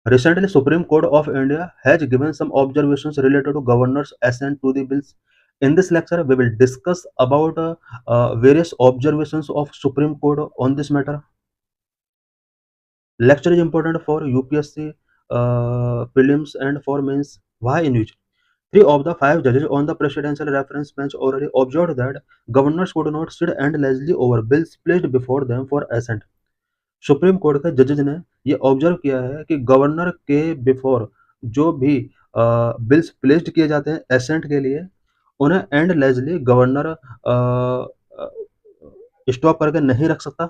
Recently, Supreme Court of India has given some observations related to governor's assent to the bills. In this lecture, we will discuss about various observations of Supreme Court on this matter. Lecture is important for UPSC prelims and for mains. Why in which three of the five judges on the presidential reference bench already observed that governors could not sit endlessly over bills placed before them for assent. Supreme court के जजेज ने ये observe किया है कि governor के before जो भी bills placed किए जाते हैं एसेंट के लिए, उन्हें एंडलेसली गवर्नर स्टॉप करके नहीं रख सकता.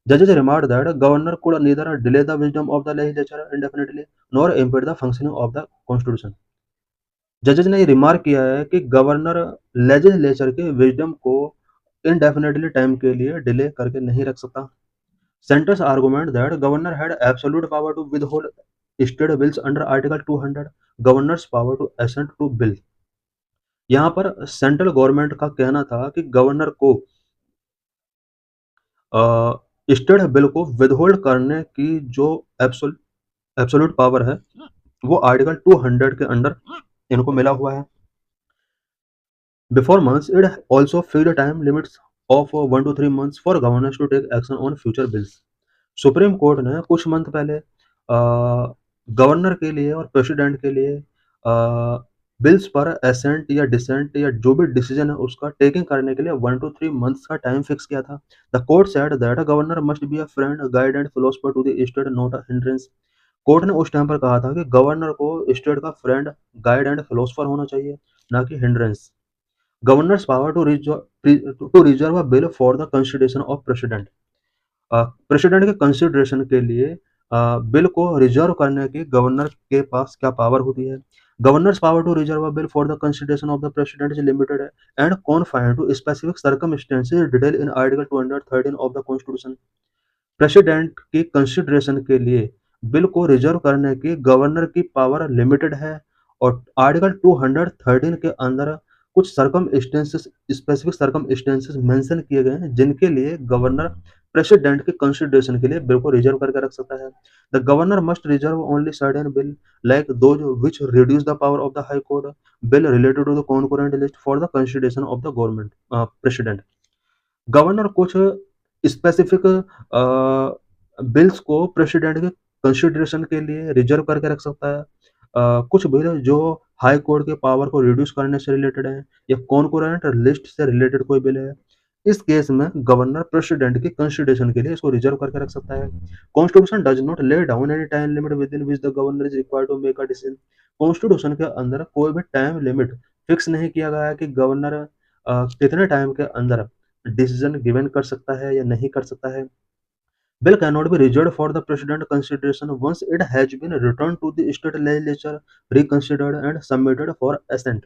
जजेज remark that governor could neither delay the wisdom of the legislature indefinitely nor impede the functioning of the constitution. जजेज ने ये रिमार्क किया है कि गवर्नर लेजिस्लेचर के विजडम को इनडेफिनेटली टाइम के लिए डिले करके नहीं रख सकता. Center's argument that governor had absolute power to withhold state bills under Article 200, governor's power to assent to bill. यहाँ पर सेंट्रल गवर्नमेंट का कहना था कि गवर्नर को स्टेट बिल को विदहोल्ड करने की जो एब्सोल्यूट पावर है वो आर्टिकल 200 के अंडर इनको मिला हुआ है. Before months it also fixed time limits of 1 to 3 months for governors to take action on future bills. Supreme court ने कुछ मंथ पहले गवर्नर के लिए और प्रेसिडेंट के लिए बिल्स पर एसेंट या डिसेंट या जो भी डिसीजन है उसका टेकिंग करने के लिए 1 to 3 मंथ्स का टाइम फिक्स किया था. The court said that governor must be a friend guide and philosopher to the state not a hindrance. Court ने उस टाइम पर कहा था कि गवर्नर को स्टेट का फ्रेंड गाइड एंड फिलोसफर होना चाहिए, ना कि hindrance. Governor's power to reserve a bill for the consideration of president. President के कंसिडरेशन के लिए बिल को रिजर्व करने की गवर्नर के पास क्या पावर होती है. Governor's power to reserve a bill for the consideration of the president is limited and confined to specific circumstances detail in article 213 of the constitution. President की कंसिडरेशन के लिए बिल को रिजर्व करने की गवर्नर की power limited है और article 213 के अंदर कुछ स्पेसिफिक सर्कमस्टेंसेस मेंशन किए गए हैं जिनके लिए गवर्नर प्रेसिडेंट के कंसिडरेशन के लिए बिल को रिजर्व करके रख सकता है. The governor must reserve only certain bill like those which reduce the power of the high court bill related to the concurrent list for the consideration of the government president. Governor कुछ specific bills को president के consideration के लिए reserve करके रख सकता है. कुछ बिल जो हाई कोर्ट के पावर को रिड्यूस करने से रिलेटेड है या कॉन्करेंट लिस्ट से रिलेटेड कोई बिल है, इस केस में गवर्नर प्रेसिडेंट की कंसिडरेशन के लिए इसको रिजर्व करके रख सकता है. Constitution does not lay down any time limit within which the governor is required to make a decision. Constitution के अंदर कोई भी टाइम लिमिट फिक्स नहीं किया गया है कि गवर्नर कितने टाइम के अंदर डिसीजन गिवन कर सकता है या नहीं कर सकता है. Bill cannot be reserved for the president consideration once it has been returned to the state legislature, reconsidered and submitted for assent.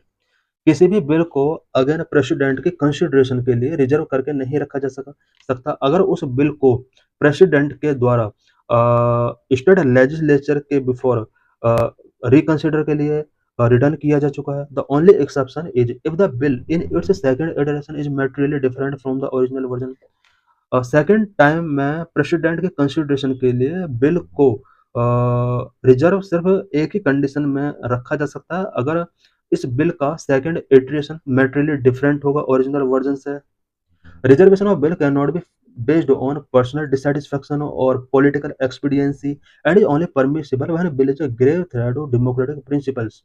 किसी भी बिल को अगेन प्रेसिडेंट की कंसिडरेशन के लिए रिजर्व करके नहीं रखा जा सकता अगर उस बिल को प्रेसिडेंट के द्वारा स्टेट लेजिस्लेचर के बिफोर रिकंसिडर के लिए रिटर्न किया जा चुका है. The only exception is if the bill in its second iteration is materially different from the original version. Second time में प्रेसिडेंट के कंसिडरेशन के लिए बिल को रिजर्व सिर्फ एक ही कंडीशन में रखा जा सकता है अगर इस बिल का सेकंड इटरेशन मैटेरियली डिफरेंट होगा ओरिजिनल वर्जन से. Reservation of bill can not be based on personal dissatisfaction or political expediency and is only permissible when bill is a grave threat to democratic principles.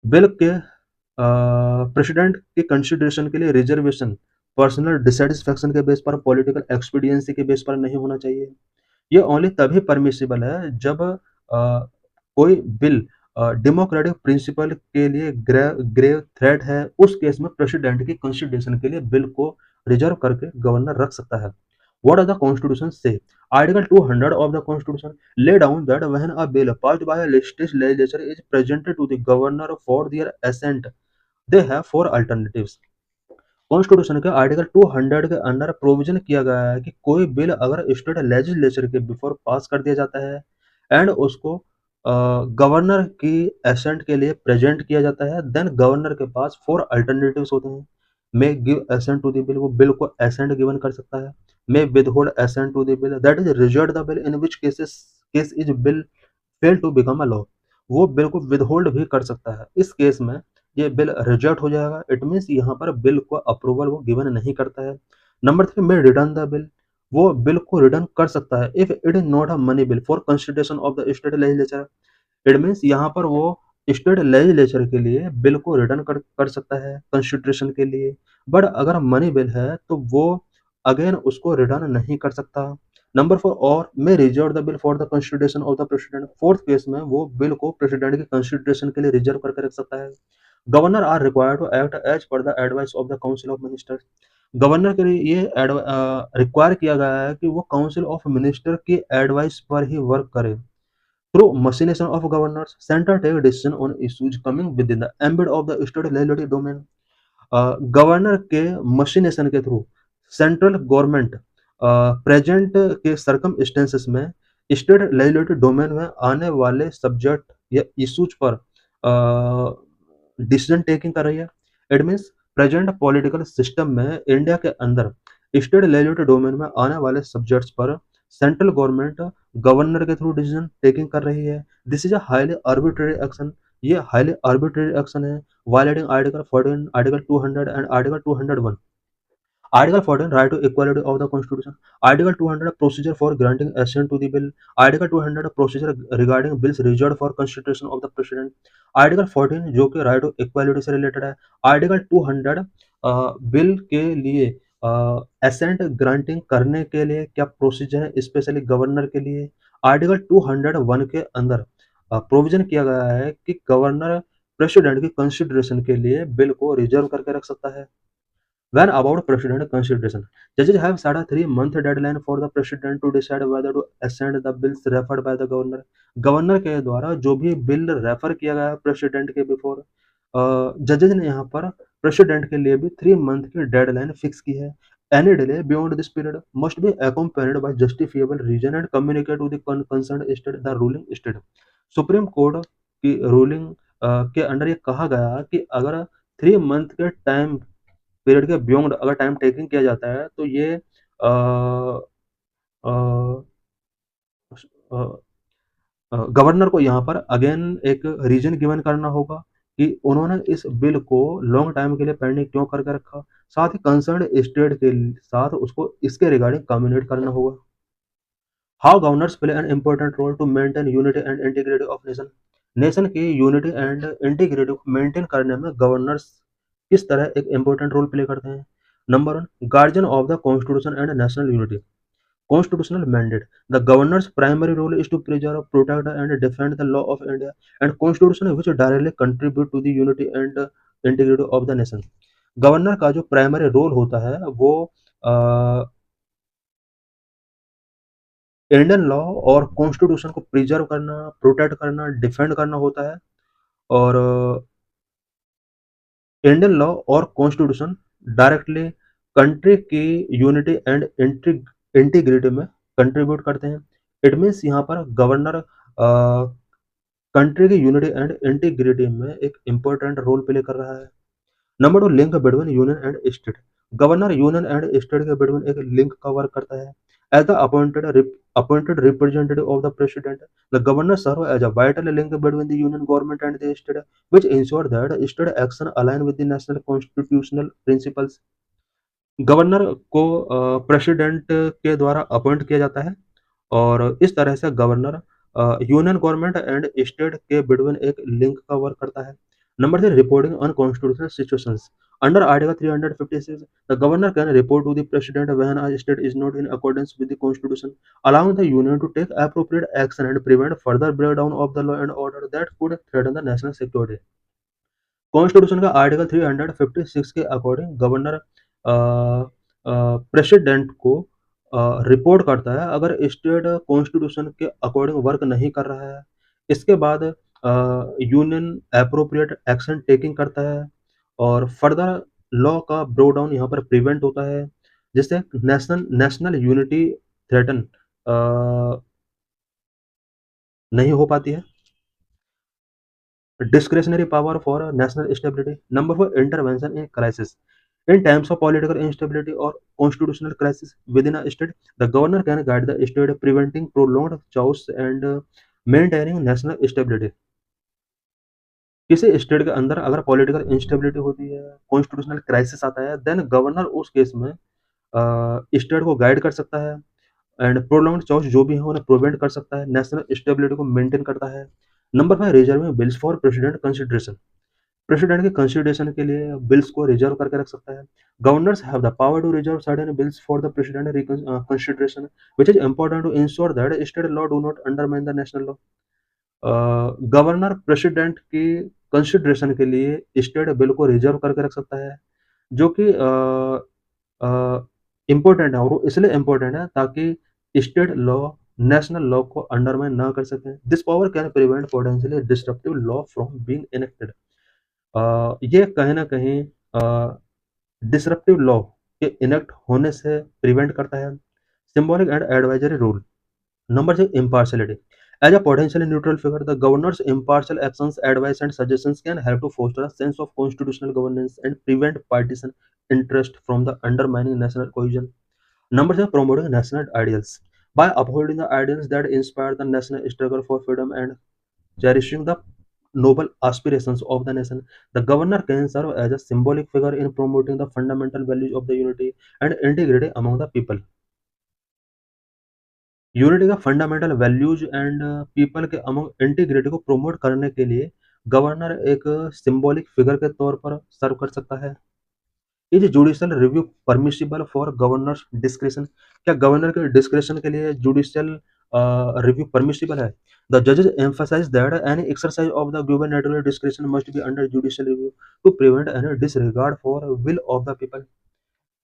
Bill के president के consideration के लिए reservation personal dissatisfaction के base पर political expediency के base पर नहीं होना चाहिए. ये ओनली तभी परमिसिबल है जब कोई बिल डेमोक्रेटिक प्रिंसिपल के लिए ग्रेव थ्रेट है. उस केस में प्रेसिडेंट की कंसिडरेशन के लिए बिल को रिजर्व करके गवर्नर रख सकता है. What does the Constitution say? Article 200 of the Constitution lay down that when a bill passed by a legislature is presented to the governor for their assent, they have four alternatives. Constitution के article 200 के अंदर provision किया गया है कि कोई bill अगर state legislature के बिफोर पास कर दिया जाता है एंड उसको गवर्नर की एसेंट के लिए प्रेजेंट किया जाता है, देन गवर्नर के पास फोर अल्टरनेटिव्स होते हैं. May give assent to the bill, वो बिल को एसेंट गिवन कर सकता है. May withhold assent to the bill, that is reserve the bill in which case is bill fail to become a law, वो bill को withhold भी कर सकता है। इस केस में ये बिल रिजेक्ट हो जाएगा। इट मीन्स यहाँ पर बिल को अप्रूवल वो गिवन नहीं करता है। नंबर 3 में रिटर्न द बिल, वो बिल को रिटर्न कर सकता है if it is not a money bill for consideration of the state legislature. It means यहाँ पर वो स्टेट लेजिस्लेचर के लिए बिल को रिटर्न कर सकता है कंसिडरेशन के लिए। बट अगर मनी बिल है तो वो अगेन उसको रिटर्न नहीं कर सकता। नंबर 4 और may reserve the bill for the consideration of the president, fourth case में वो बिल को प्रेसिडेंट के कंसिडरेशन के लिए रिजर्व करके रख सकता है। Governor are required to act as per the advice of the council of ministers, governor के लिए ये रिक्वायर किया गया है कि वो काउंसिल ऑफ मिनिस्टर की एडवाइस पर ही वर्क करे। Through machination of governors centre take decision on issues coming within the ambit of the state legislative domain, governor के मशीनेशन के थ्रू सेंट्रल गवर्नमेंट प्रेजेंट के सर्कम स्टेंसेस में state legislative domain में आने वाले subject या issues पर decision taking कर रही है। It means present political system में इंडिया के अंदर स्टेट लेजिस्लेटिव डोमेन में आने वाले सब्जेक्ट्स पर सेंट्रल गवर्नमेंट गवर्नर के थ्रू डिसीजन टेकिंग कर रही है। This is a highly arbitrary action, ये हाईली आर्बिट्रेरी एक्शन है violating Article 14, Article 200 and Article 201. Article 14 right to equality of the Constitution. Article 200 procedure for granting assent to the bill. Article 200 procedure regarding bills reserved for consideration of the President. Article 14 जो कि right to equality से related है। Article 200 bill के लिए assent granting करने के लिए क्या प्रोसीजर है स्पेशली गवर्नर के लिए। आर्टिकल 201 के अंदर प्रोविजन किया गया है कि गवर्नर प्रेसिडेंट की कंसिडरेशन के लिए बिल को रिजर्व करके रख सकता है। When about president consideration, judges have set a 3 month deadline for the president to decide whether to assent the bills referred by the governor. Governor के द्वारा जो भी बिल रेफर किया गया है प्रेसिडेंट के बिफोर, जजेज ने यहाँ पर प्रेसिडेंट के लिए भी 3 मंथ की डेडलाइन फिक्स की है। Any delay beyond this period must be accompanied by justifiable reason and communicate to the concerned state the ruling state. Supreme court की रूलिंग के अंडर ये कहा गया कि अगर 3 मंथ के टाइम पीरियड के बियॉन्ड अगर टाइम टेकिंग किया जाता है तो ये गवर्नर को यहाँ पर अगेन एक रीजन गिवन करना होगा कि उन्होंने इस बिल को लॉन्ग टाइम के लिए पेंडिंग क्यों करके रखा। साथ ही कंसर्न स्टेट के साथ उसको इसके रिगार्डिंग कम्युनिकेट करना होगा। How governors play an important role to maintain unity and integrity of nation, nation की यूनिटी एंड इंटीग्रिटी को मेंटेन करने में गवर्नर्स किस तरह एक इम्पोर्टेंट रोल प्ले करते हैं। Number 1 guardian of the constitution and national unity, constitutional mandate. The governor's primary role is to preserve, protect, and defend the law of India and constitution which directly contribute to the unity and integrity of the nation. Governor का जो primary role होता है वो Indian law और constitution को preserve करना, protect करना, defend करना होता है। और इंडियन लॉ और कॉन्स्टिट्यूशन डायरेक्टली कंट्री की यूनिटी एंड इंटीग्रिटी में कंट्रीब्यूट करते हैं। इट मीन्स यहाँ पर गवर्नर कंट्री की यूनिटी एंड इंटीग्रिटी में एक इम्पोर्टेंट रोल प्ले कर रहा है। Number 2 link between union and state, governor union and state के बिटवीन एक लिंक का वर्क करता है। As the appointed representative of the president, the governor serve as a vital link between the union government and the state, which ensure that state action align with the national constitutional principles. Governor को president के द्वारा appoint किया जाता है और इस तरह से governor union government and state के बिटवीन एक लिंक का वर्क करता है। Number 3 reporting on constitutional situations, under article 356 the governor can report to the president when a state is not in accordance with the constitution, allowing the union to take appropriate action and prevent further breakdown of the law and order that could threaten the national security. Constitution का article 356 के according governor president को report करता है अगर state constitution के according work नहीं कर रहा है। इसके बाद यूनियन एप्रोप्रिएट एक्शन टेकिंग करता है और फर्दर लॉ का ब्रो डाउन यहाँ पर प्रिवेंट होता है जिससे नेशनल यूनिटी थ्रेटन नहीं हो पाती है। Discretionary power for national stability. Number 4 intervention in crisis. In times of political instability or constitutional crisis within a state, the governor can guide the state, preventing prolonged chaos and maintaining national stability. किसी state के अंदर अगर political instability होती है, constitutional crisis आता है, then governor उस case में स्टेट को गाइड कर सकता है एंड प्रोलॉन्ग्ड चॉइस जो भी है उन्हें प्रिवेंट कर सकता है, नेशनल स्टेबिलिटी को मेंटेन करता है। Number 5, reserving bills for president consideration. President के कंसिडरेशन के लिए बिल्स को रिजर्व करके रख सकता है। Governors have the power to reserve certain bills for the president consideration which is important to ensure that state law do not undermine the national law. Governor president की consideration के लिए state bill को reserve करके रख सकता है, जो कि इम्पोर्टेंट है, और वो इसलिए इम्पोर्टेंट है ताकि स्टेट लॉ नेशनल लॉ को अंडरमाइन ना कर सकें। This power can prevent potentially disruptive law from being enacted. ये कहीं न कहीं डिसरप्टिव लॉ के इनेक्ट होने से प्रिवेंट करता है। Symbolic and advisory rule. Number 6, impartiality. As a potentially neutral figure, the governor's impartial actions, advice, and suggestions can help to foster a sense of constitutional governance and prevent partisan interest from the undermining national cohesion. Number 7, promoting national ideals. By upholding the ideals that inspire the national struggle for freedom and cherishing the noble aspirations of the nation, the governor can serve as a symbolic figure in promoting the fundamental values of the unity and integrity among the people. Unity का fundamental values and people के among integrity को promote करने के लिए governor एक symbolic figure के तौर पर सर्व कर सकता है। Is judicial review permissible for governors discretion. क्या गवर्नर के डिस्क्रिप्शन के लिए जुडिशियल रिव्यू परमिसिबल है? द जजेस emphasize that any exercise of the gubernatorial discretion must be under judicial review to prevent any disregard for will of the people.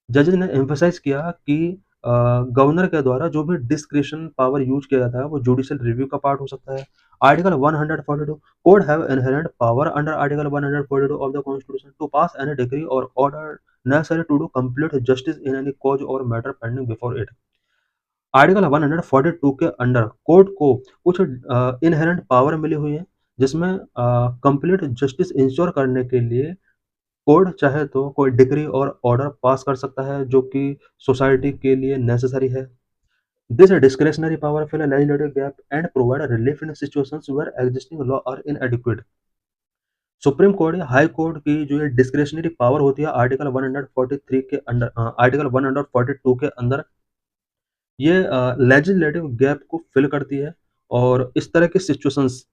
जजेस ने emphasise किया कि गवर्नर के द्वारा जो भी डिस्क्रिशन पावर यूज किया जाता है वो जुडिशियल रिव्यू का पार्ट हो सकता है। Article 142 could have inherent power under article 142 of the constitution to pass any decree or order necessary to do complete justice in any cause or matter pending before it. Article 142 के under court को कुछ inherent power मिली हुई है, जिसमें complete justice ensure करने के लिए court चाहे तो कोई डिक्री और ऑर्डर पास कर सकता है जो कि सोसाइटी के लिए नेसेसरी है। This discretionary power fill a legislative gap and provide relief in situations where existing law are inadequate। Supreme court या हाई कोर्ट की जो ये डिस्क्रिशनरी पावर होती है आर्टिकल 143 के अंडर आर्टिकल 142 के अंदर ये लेजिस्लेटिव गैप को फिल करती है, और इस तरह की सिचुएशंस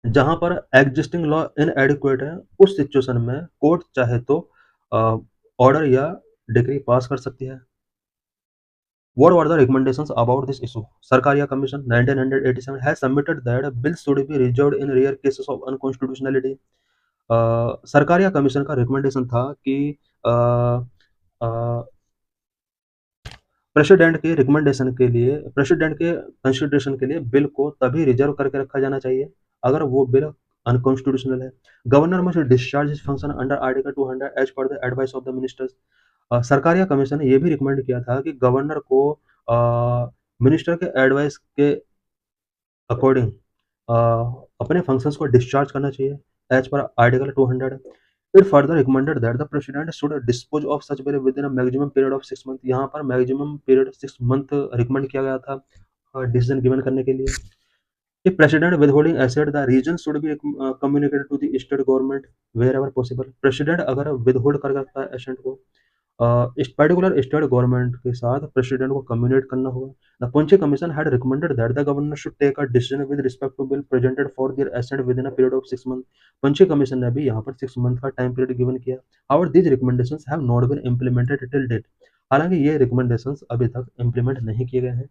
जहाँ पर एग्जिस्टिंग लॉ इनएडिक्वेट है, उस सिचुएशन में कोर्ट चाहे तो ऑर्डर या डिक्री पास कर सकती है। What were the recommendations about this issue? Sarkaria Commission 1987 has submitted that bills should be reserved in rare cases of unconstitutionality। Sarkaria commission का रिकमेंडेशन था कि प्रेसिडेंट के रिकमेंडेशन के लिए, प्रेसिडेंट के कंसिडरेशन के लिए बिल को तभी रिजर्व करके रखा जाना चाहिए अगर वो बिल अनकॉन्स्टिट्यूशनल है। Governor must discharge his function under article 200 as per the advice of the ministers. Sarkaria commission ने ये भी रिकमेंड किया था कि गवर्नर को मिनिस्टर के एडवाइस के अकॉर्डिंग अपने फंक्शंस को डिस्चार्ज करना चाहिए as per article 200। It further recommended that the president should dispose of such bill within a maximum period of 6 months। यहाँ पर मैक्सिमम पीरियड 6 मंथ रिकमेंड किया गया था डिसीजन गिवन करने के लिए। If president withholding asset, the region should be communicated to the state government wherever possible। president अगर withhold कर सकता है एसेट को इस पर्टिकुलर स्टेट गवर्नमेंट के साथ प्रेसिडेंट को कम्युनिकेट करना होगा। The Punchhi commission had recommended that the governor should take a decision with respect to bill presented for their assent within a period of 6 month. Punchhi commission ने भी यहाँ पर 6 month का टाइम पीरियड गिवन किया। However these recommendations have not been implemented till date. हालांकि ये recommendations अभी तक इम्प्लीमेंट नहीं किए गए हैं।